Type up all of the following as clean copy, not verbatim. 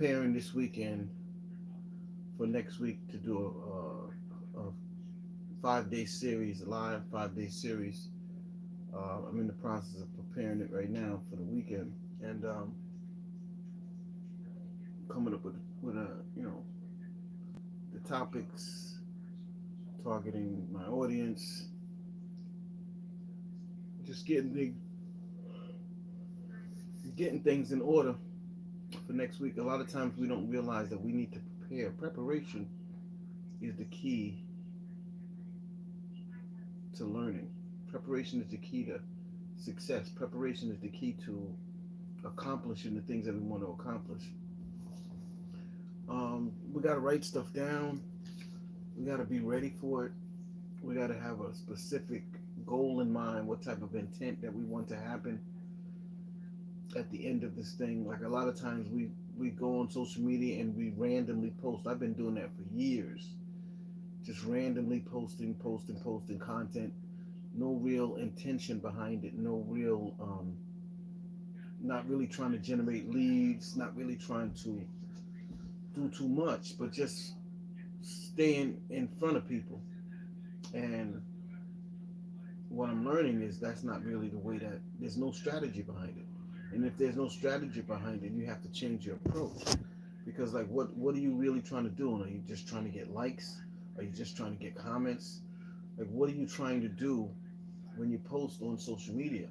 preparing this weekend for next week to do a 5 day series, a live 5 day series. I'm in the process of preparing it right now for the weekend, and coming up with a the topics, targeting my audience, just getting things in order for next week. A lot of times we don't realize that we need to prepare. Preparation is the key to learning. Preparation is the key to success. Preparation is the key to accomplishing the things that we want to accomplish. We got to write stuff down. We got to be ready for it. We got to have a specific goal in mind, what type of intent that we want to happen at the end of this thing. Like a lot of times we go on social media and we randomly post. I've been doing that for years. Just randomly posting content. No real intention behind it. No real, not really trying to generate leads. Not really trying to do too much, but just staying in front of people. And what I'm learning is that's not really the way that there's no strategy behind it. And if there's no strategy behind it, you have to change your approach. Because like what are you really trying to do? Are you just trying to get likes? Are you just trying to get comments? Like what are you trying to do when you post on social media?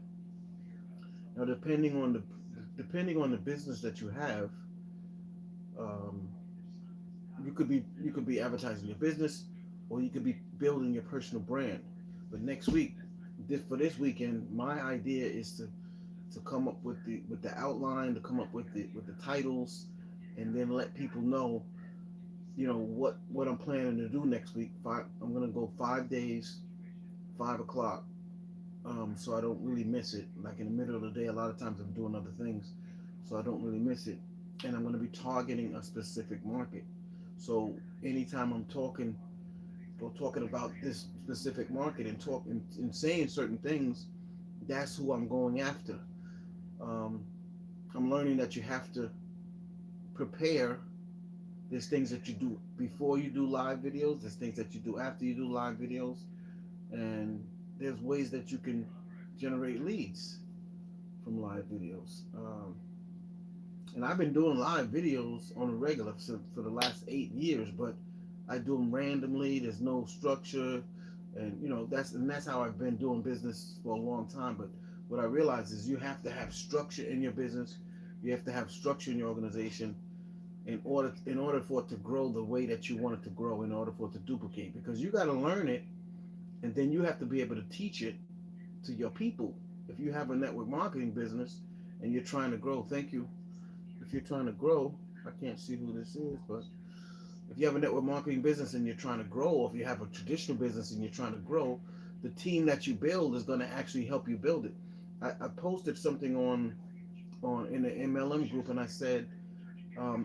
Now depending on the business that you have, um, you could be advertising your business, or you could be building your personal brand. But next week, for this weekend, my idea is to come up with the outline, to come up with the titles, and then let people know, what I'm planning to do next week. I'm gonna go 5 days, 5 o'clock, so I don't really miss it. Like in the middle of the day, a lot of times I'm doing other things, so I don't really miss it. And I'm gonna be targeting a specific market. So anytime I'm talking about this specific market and talking and saying certain things, that's who I'm going after. Um, I'm learning that you have to prepare. There's things that you do before you do live videos. There's things that you do after you do live videos, and there's ways that you can generate leads from live videos. And I've been doing live videos on a regular for the last 8 years, but I do them randomly. There's no structure, and that's how I've been doing business for a long time. But what I realize is you have to have structure in your business. You have to have structure in your organization in order for it to grow the way that you want it to grow. In order for it to duplicate, because you got to learn it, and then you have to be able to teach it to your people. If you have a network marketing business and you're trying to grow, thank you. If you're trying to grow, I can't see who this is, but if you have a network marketing business and you're trying to grow, or if you have a traditional business and you're trying to grow, the team that you build is going to actually help you build it. I posted something on in the MLM group, and I said,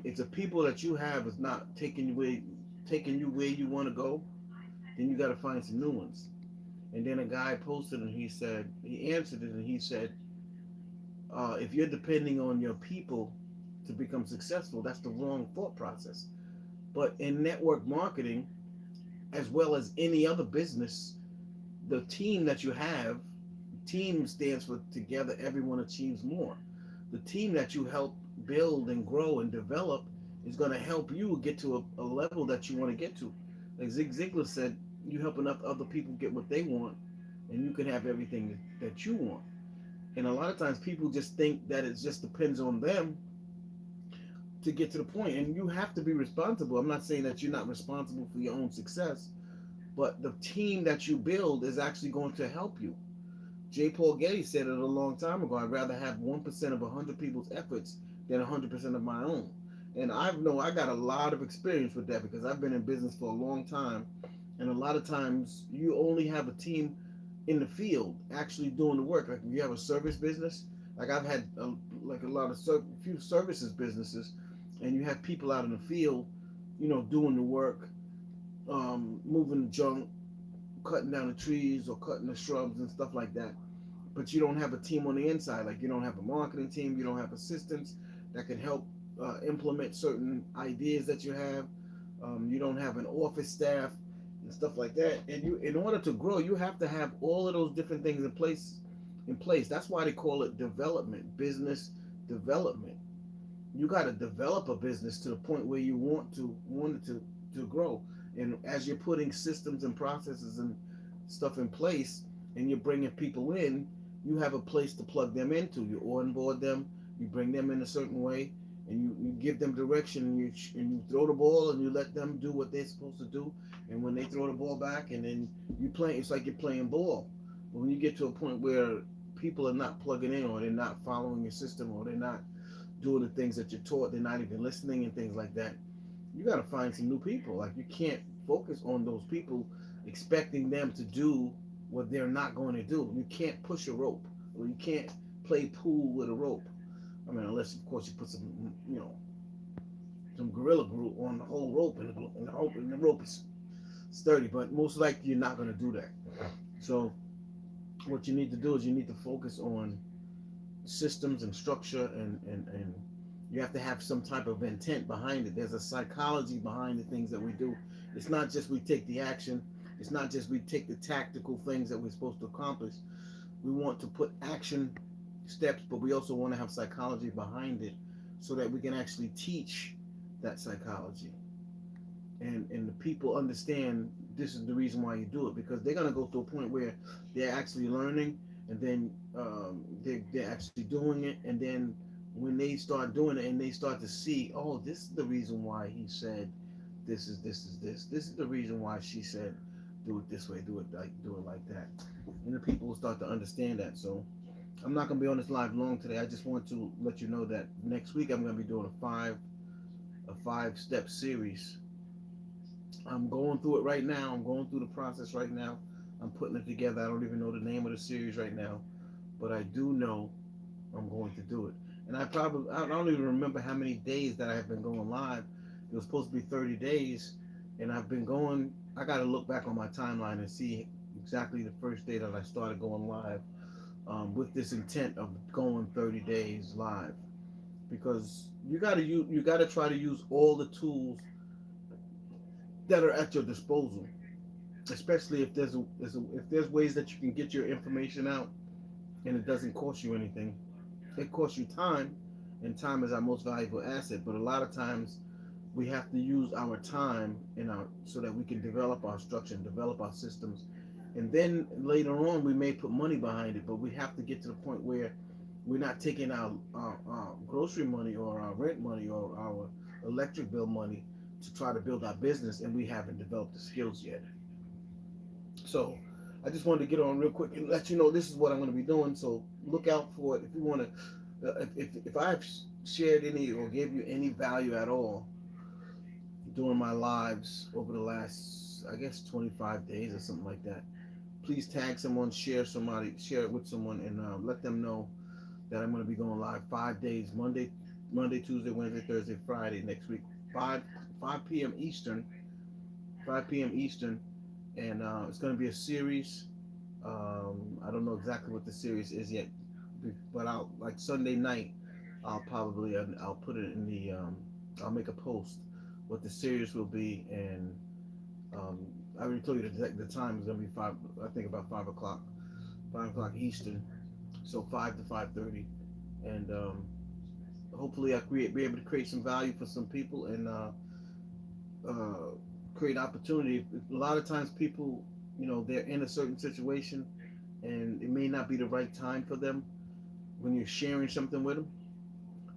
if the people that you have is not taking you where you want to go, then you got to find some new ones. And then a guy posted, and he answered it, and he said, if you're depending on your people to become successful, that's the wrong thought process. But in network marketing, as well as any other business, the team that you have, team stands for together, everyone achieves more. The team that you help build and grow and develop is going to help you get to a level that you want to get to. Like Zig Ziglar said, you help enough other people get what they want, and you can have everything that you want. And a lot of times people just think that it just depends on them to get to the point. And you have to be responsible. I'm not saying that you're not responsible for your own success, but the team that you build is actually going to help you. J. Paul Getty said it a long time ago. I'd rather have 1% of 100 people's efforts than 100% of my own. And I got a lot of experience with that because I've been in business for a long time. And a lot of times you only have a team in the field actually doing the work. Like if you have a service business, like I've had like a lot of few services businesses, and you have people out in the field, doing the work, moving the junk, cutting down the trees or cutting the shrubs and stuff like that. But you don't have a team on the inside. Like you don't have a marketing team, you don't have assistants that can help implement certain ideas that you have. You don't have an office staff and stuff like that. And you, in order to grow, you have to have all of those different things in place. In place. That's why they call it development, business development. You got to develop a business to the point where you want it to grow. And as you're putting systems and processes and stuff in place, and you're bringing people in, you have a place to plug them into. You onboard them, you bring them in a certain way, and you give them direction, and you throw the ball, and you let them do what they're supposed to do. And when they throw the ball back, and then you play, it's like you're playing ball. But when you get to a point where people are not plugging in, or they're not following your system, or they're not doing the things that you're taught, they're not even listening and things like that, you got to find some new people. Like, you can't focus on those people expecting them to do what they're not going to do. You can't push a rope, or you can't play pool with a rope. I mean, unless of course you put some, some gorilla glue on the whole rope, and the rope is sturdy. But most likely you're not going to do that. So what you need to do is you need to focus on systems and structure, and you have to have some type of intent behind it. There's a psychology behind the things that we do. It's not just we take the action. It's not just we take the tactical things that we're supposed to accomplish. We want to put action steps, but we also want to have psychology behind it so that we can actually teach that psychology. And the people understand this is the reason why you do it, because they're going to go to a point where they're actually learning, and then they're actually doing it, and then when they start doing it and they start to see, oh, this is the reason why he said this is the reason why she said do it this way, do it like that, and the people will start to understand that. So I'm not going to be on this live long today. I just want to let you know that next week I'm going to be doing a five step series. I'm going through it right now. I'm going through the process right now. I'm putting it together. I don't even know the name of the series right now, but I do know I'm going to do it. And I don't even remember how many days that I have been going live. It was supposed to be 30 days, and I've been going. I got to look back on my timeline and see exactly the first day that I started going live, with this intent of going 30 days live, because you got to try to use all the tools that are at your disposal, especially if there's ways that you can get your information out and it doesn't cost you anything. It costs you time, and time is our most valuable asset. But a lot of times we have to use our time so that we can develop our structure and develop our systems, and then later on we may put money behind it. But we have to get to the point where we're not taking our grocery money, or our rent money, or our electric bill money to try to build our business, and we haven't developed the skills yet. So I just wanted to get on real quick and let you know this is what I'm going to be doing. So look out for it. If you want to, if I've shared any or gave you any value at all during my lives over the last, I guess, 25 days or something like that, please tag someone, share it with someone, and let them know that I'm going to be going live 5 days, Monday, Tuesday, Wednesday, Thursday, Friday next week, 5 p.m. Eastern, 5 p.m. Eastern, and it's going to be a series. I don't know exactly what the series is yet, but like Sunday night, I'll put it in the I'll make a post what the series will be, and I already told you the time is going to be I think about 5 o'clock Eastern, so 5 to 5:30, and hopefully I'll be able to create some value for some people, and create opportunity. A lot of times people, they're in a certain situation, and it may not be the right time for them when you're sharing something with them,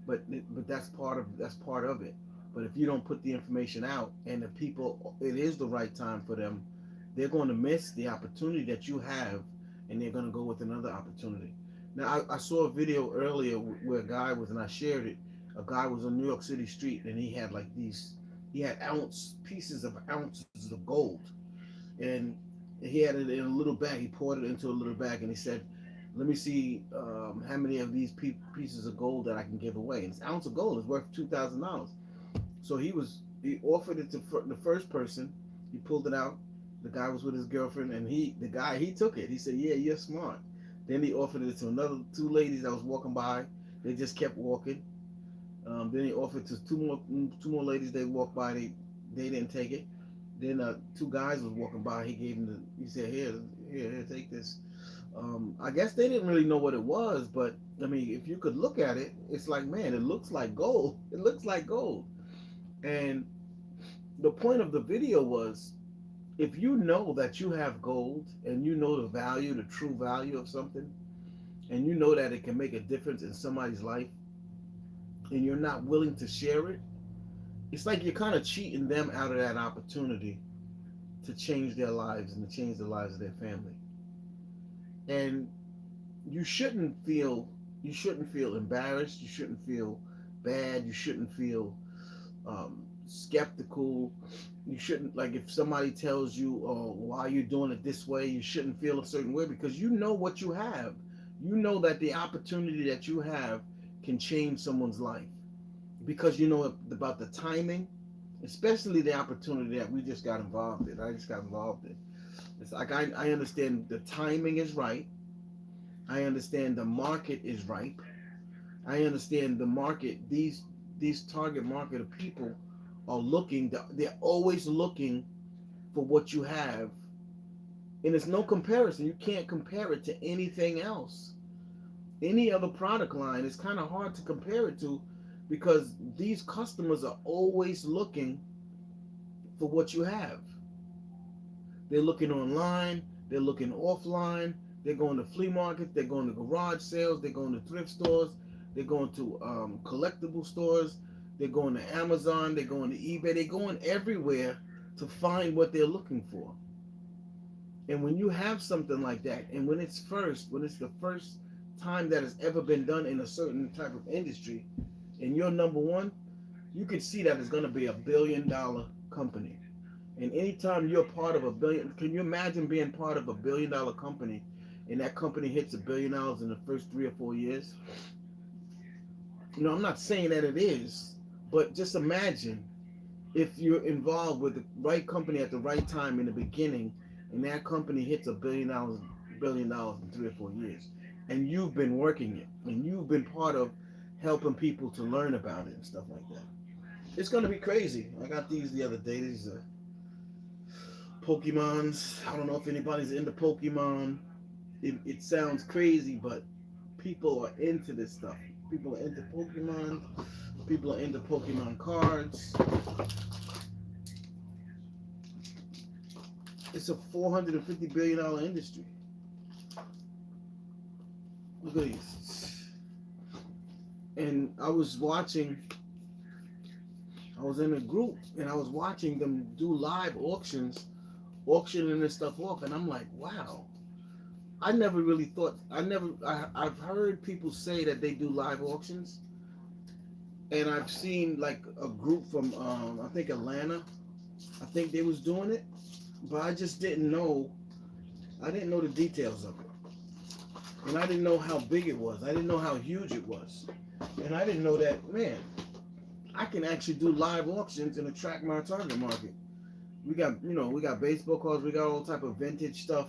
but that's part of it. But if you don't put the information out, and the people, it is the right time for them, they're going to miss the opportunity that you have, and they're going to go with another opportunity. Now, I saw a video earlier where a guy was, and I shared it. A guy was on New York City street, and he had he had ounces of gold, and he had it in a little bag. He poured it into a little bag, and he said, "Let me see how many of these pieces of gold that I can give away." And this ounce of gold is worth $2,000. So he offered it to the first person. He pulled it out. The guy was with his girlfriend, and he took it. He said, "Yeah, you're smart." Then he offered it to another two ladies that was walking by. They just kept walking. Then he offered to two more ladies. They walked by. They didn't take it. Then two guys was walking by. He gave them he said, here, take this. I guess they didn't really know what it was, but I mean, if you could look at it, it's like, man, it looks like gold. It looks like gold. And the point of the video was, if you know that you have gold and you know the value, the true value of something, and you know that it can make a difference in somebody's life, and you're not willing to share it, it's like you're kind of cheating them out of that opportunity to change their lives and to change the lives of their family. And you shouldn't feel embarrassed. You shouldn't feel bad. You shouldn't feel skeptical. You shouldn't, like, if somebody tells you, oh, why are you doing it this way, you shouldn't feel a certain way, because you know what you have. You know that the opportunity that you have can change someone's life, because you know about the timing, especially the opportunity that we just got involved in. I just got involved in. It's like I understand the timing is right. I understand the market is ripe. I understand the market. These target market of people are looking. They're always looking for what you have, and it's no comparison. You can't compare it to anything else. Any other product line is kind of hard to compare it to, because these customers are always looking for what you have. They're looking online, they're looking offline, they're going to flea markets, they're going to garage sales, they're going to thrift stores, they're going to collectible stores, they're going to Amazon, they're going to eBay, they're going everywhere to find what they're looking for. And when you have something like that, and when it's the first time that has ever been done in a certain type of industry, and you're number one, you can see that it's going to be $1 billion company. And anytime you're part of can you imagine being part of $1 billion company, and that company hits $1 billion in the first 3 or 4 years? I'm not saying that it is, but just imagine if you're involved with the right company at the right time in the beginning, and that company hits $1 billion in 3 or 4 years, and you've been working it, and you've been part of helping people to learn about it and stuff like that. It's gonna be crazy. I got these the other day. These Pokemons. I don't know if anybody's into Pokemon. It sounds crazy, but people are into this stuff. People are into Pokemon. People are into Pokemon cards. It's a $450 billion industry. Look at these. And I was in a group, and I was watching them do live auctioning this stuff off, and I'm like, wow. I never really thought, I've heard people say that they do live auctions, and I've seen like a group from, I think Atlanta, I think they was doing it, but I just didn't know the details of it. And I didn't know how big it was. I didn't know how huge it was. And I didn't know that, man, I can actually do live auctions and attract my target market. We got baseball cards, we got all type of vintage stuff,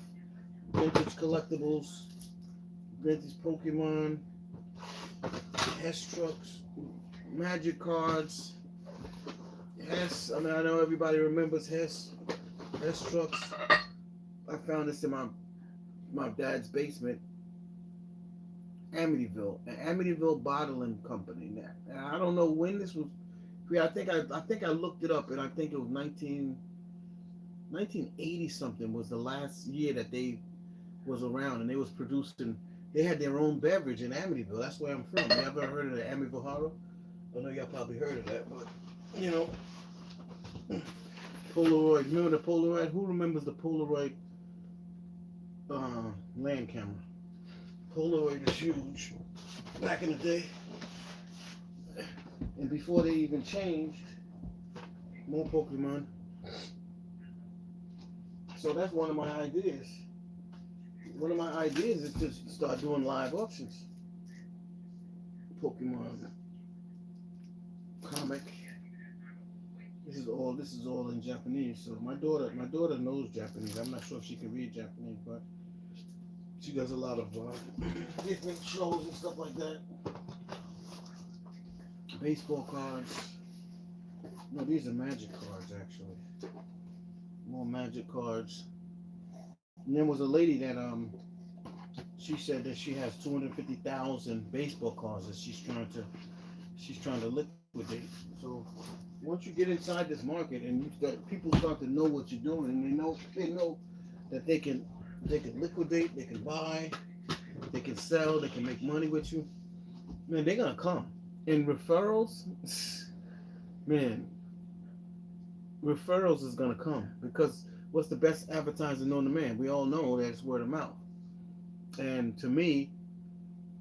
vintage collectibles, vintage Pokemon, Hess trucks, magic cards, Hess. I know everybody remembers Hess trucks. I found this in my dad's basement, Amityville, an Amityville bottling company. Now, I don't know when this was. I think I looked it up, and I think it was 1980 something was the last year that they was around, and they was producing. They had their own beverage in Amityville. That's where I'm from. You ever heard of the Amityville Horror? I know y'all probably heard of that, but Polaroid. Remember the Polaroid? Who remembers the Polaroid land camera? Polaroid was huge back in the day, and before they even changed, more Pokemon. So that's one of my ideas. One of my ideas is to start doing live auctions. Pokemon comic. This is all in Japanese. So my daughter knows Japanese. I'm not sure if she can read Japanese, but she does a lot of different shows and stuff like that. Baseball cards. No, these are magic cards actually. More magic cards. And there was a lady that she said that she has 250,000 baseball cards that she's trying to liquidate. So once you get inside this market and people start to know what you're doing, and they know that they can liquidate, they can buy, they can sell, they can make money with you. Man, they're gonna come. And referrals, man, referrals is gonna come because what's the best advertising known to man? We all know that it's word of mouth. And to me,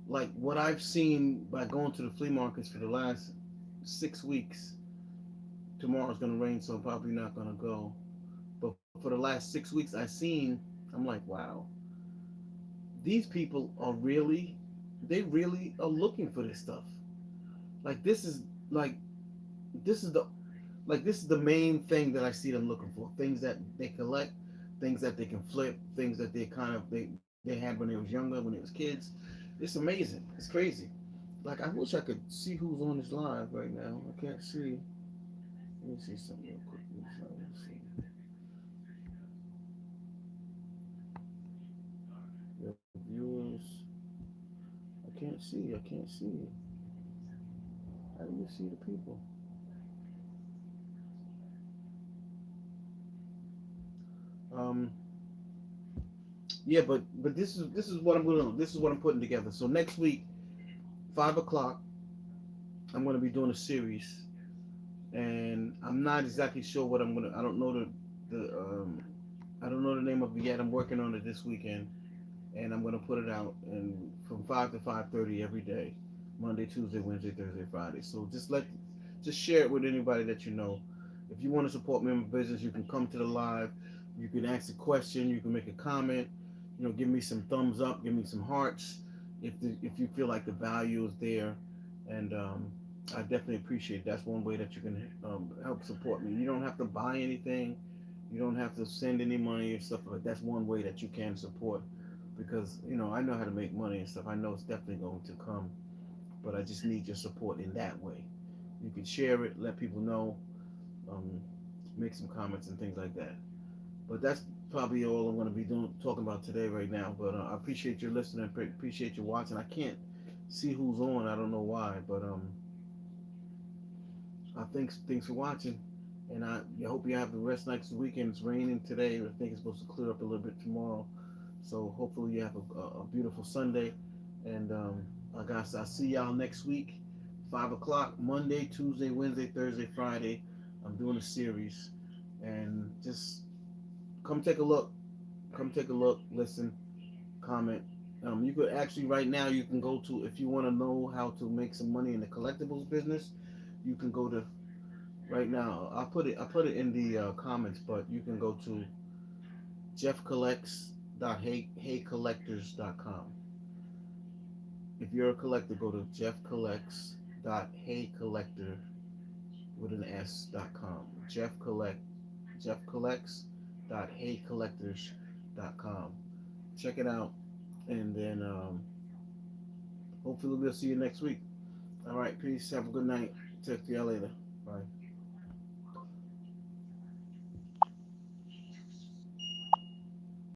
like what I've seen by going to the flea markets for the last 6 weeks, tomorrow's gonna rain, so I'm probably not gonna go. But for the last 6 weeks, I'm like, wow, these people they really are looking for this stuff. Like like this is the this is the main thing that I see them looking for. Things that they collect, things that they can flip, things that they had when they was younger, when they was kids. It's amazing. It's crazy. Like I wish I could see who's on this live right now. I can't see. Let me see something real quick. Let me see. Your viewers. I can't see. I can't see. How do you see the people? Um. Yeah, but this is what I'm gonna do. This is what I'm putting together. So next week, 5 o'clock, I'm gonna be doing a series, and I'm not exactly sure what I'm gonna. I don't know the I don't know the name of it yet. I'm working on it this weekend, and I'm gonna put it out and from 5 to 5:30 every day, Monday, Tuesday, Wednesday, Thursday, Friday. So just share it with anybody that you know. If you want to support me in my business, you can come to the live. You can ask a question. You can make a comment. Give me some thumbs up. Give me some hearts. If you feel like the value is there, and I definitely appreciate it. That's one way that you can help support me. You don't have to buy anything. You don't have to send any money or stuff like that. That's one way that you can support because I know how to make money and stuff. I know it's definitely going to come, but I just need your support in that way. You can share it, let people know, um, make some comments and things like that. But that's probably all I'm going to be talking about today right now. But I appreciate your listening. Appreciate you watching. I can't see who's on. I don't know why, but I thanks for watching. And I hope you have the rest next weekend. It's raining today. I think it's supposed to clear up a little bit tomorrow. So hopefully you have a beautiful Sunday. And I'll see y'all next week, 5 o'clock, Monday, Tuesday, Wednesday, Thursday, Friday. I'm doing a series. And just come take a look. Come take a look, listen, comment. You could actually right now you can go to if you want to know how to make some money in the collectibles business. You can go to right now. I put it in the comments, but you can go to jeffcollects.heycollectors.com. If you're a collector, go to jeffcollects.heycollector with an s.com. jeffcollects.heycollectors.com. Check it out, and then hopefully we'll see you next week. All right, peace. Have a good night. Talk to y'all later. Bye.